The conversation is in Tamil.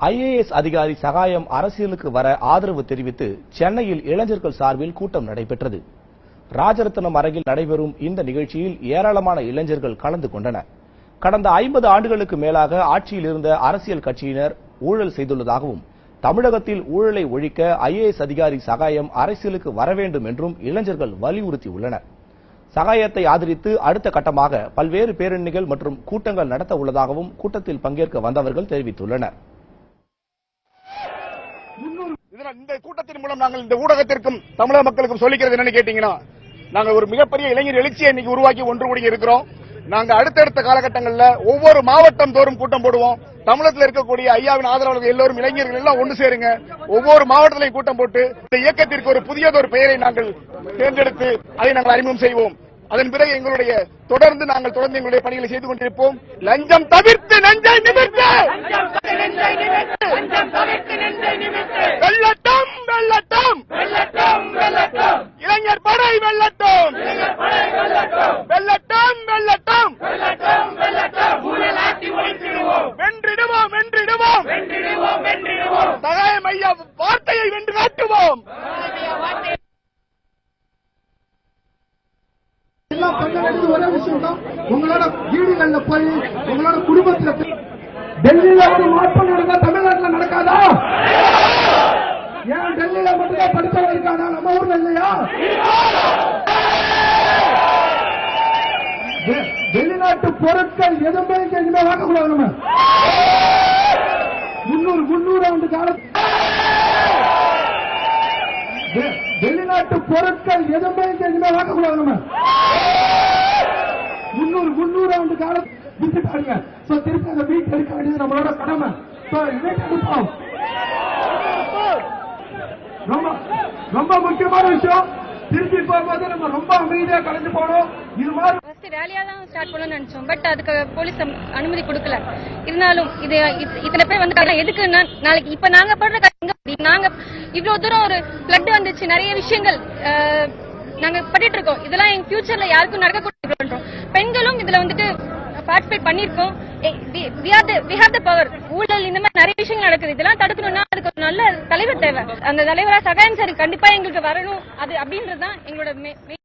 IAS அதிகாரி சகாயம் அரசியலுக்கு வர ஆதரவு தெரிவித்து சென்னையில் இளைஞர்கள் சார்பில் கூட்டம் நடைபெற்றது. ராஜரத்னம் அரங்கில் நடைபெறும் இந்த நிகழ்ச்சியில் ஏராளமான இளைஞர்கள் கலந்து கொண்டனர். கடந்த 50 ஆண்டுகளுக்கு மேலாக ஆட்சியில் இருந்த அரசியல் கட்சியினர் ஊழல் செய்துள்ளதாகவும், தமிழகத்தில் ஊழலை ஒழிக்க IAS அதிகாரி சகாயம் அரசியலுக்கு வர வேண்டும் என்றும் இளைஞர்கள் வலியுறுத்தியுள்ளனர். சகாயத்தை ஆதரித்து அடுத்த கட்டமாக பல்வேறு பேரணிகள் மற்றும் கூட்டங்கள் நடத்த உள்ளதாகவும் கூட்டத்தில் பங்கேற்க வந்தவர்கள் தெரிவித்துள்ளனர். இந்த கூட்டத்தின் மூலம் நாங்கள் இந்த ஊடகத்திற்கும் தமிழக மக்களுக்கும் சொல்லிக்கிறது என்னன்னு கேட்டீங்கன்னா, நாங்கள் ஒரு மிகப்பெரிய இளைஞர் எழுச்சியை இன்னைக்கு உருவாக்கி ஒன்று கூடி இருக்கிறோம். நாங்க அடுத்தடுத்த காலகட்டங்களில் ஒவ்வொரு மாவட்டம் தோறும் கூட்டம் போடுவோம். தமிழகத்தில் இருக்கக்கூடிய ஐயாவின் ஆதரவாளர்கள் எல்லோரும் இளைஞர்கள் எல்லாம் ஒன்று சேருங்க. ஒவ்வொரு மாவட்டத்திலையும் கூட்டம் போட்டு இந்த இயக்கத்திற்கு ஒரு புதியதொரு பெயரை நாங்கள் தேர்ந்தெடுத்து அதை நாங்கள் அறிமுகம் செய்வோம். அதன் பிறகு எங்களுடைய தொடர்ந்து எங்களுடைய பணிகளை செய்து கொண்டிருப்போம். லஞ்சம் தவிர்த்து நஞ்சை நிமிர்த்து வெள்ளட்டும் வெள்ளட்டும் இளைஞர் படை வெள்ளட்டும் வெள்ளட்டும் வெள்ளட்டும் வென்றிடுவோம் வென்றிடுவோம் சகாயம் ஐயா வார்த்தையை வென்று காட்டுவோம். ஒரே விஷயம் தான், உங்களோட வீடுகள்ல போய் உங்களோட குடும்பத்தில் டெல்லியில ஒரு மாற்றம் நடந்தா தமிழ்நாட்டில் நடக்காதா? ஏன் டெல்லியில மட்டும்தான் படித்தவங்க இருக்காங்க, நம்ம ஊர்ல இல்லையா? வெளிநாட்டு பொருட்கள் எதுவுமே இனிமே வாங்கக்கூடாது. நம்ம 300 ஆண்டு காலம் வெளிநாட்டு பொருட்கள் எதுவுமே இனிமே வாங்கக்கூடாது. நம்ம 300 ஆண்டு காலம் விட்டுட்டாங்க. திருப்பி அந்த வீட்டு எடுக்க வேண்டியது நம்மளோட கடமை. எடுப்போம். ரொம்ப முக்கியமான விஷயம், திருப்பி போகும்போது நம்ம ரொம்ப அமைதியா கலந்து போனோம். இது மாதிரி ரேலியா தான் ஸ்டார்ட் பண்ணணும்னு நினைச்சோம். பட் அதுக்கு போலீஸ் அனுமதி கொடுக்கல. இருந்தாலும் இது இத்தனை பேர் வந்து எதுக்கு நாளைக்கு இப்ப நாங்க படுற நாங்க இவ்வளவு தூரம் ஒரு பிளட் வந்துச்சு, நிறைய விஷயங்கள் நாங்க பண்ணிட்டு இருக்கோம். இதெல்லாம் எங்க ஃபியூச்சர்ல யாருக்கும் நடக்க பண்றோம். பெண்களும் இதுல வந்துட்டு பார்ட்டிசிபேட் பண்ணிருக்கோம். we have the power. ஊழல் இந்த மாதிரி நிறைய விஷயங்கள் நடக்குது. இதெல்லாம் தடுக்கணும்னா அதுக்கு ஒரு நல்ல தலைவர் தேவை. அந்த தலைவரா சகாயம் சார் கண்டிப்பா எங்களுக்கு வரணும். அது அப்படின்றதுதான் எங்களோட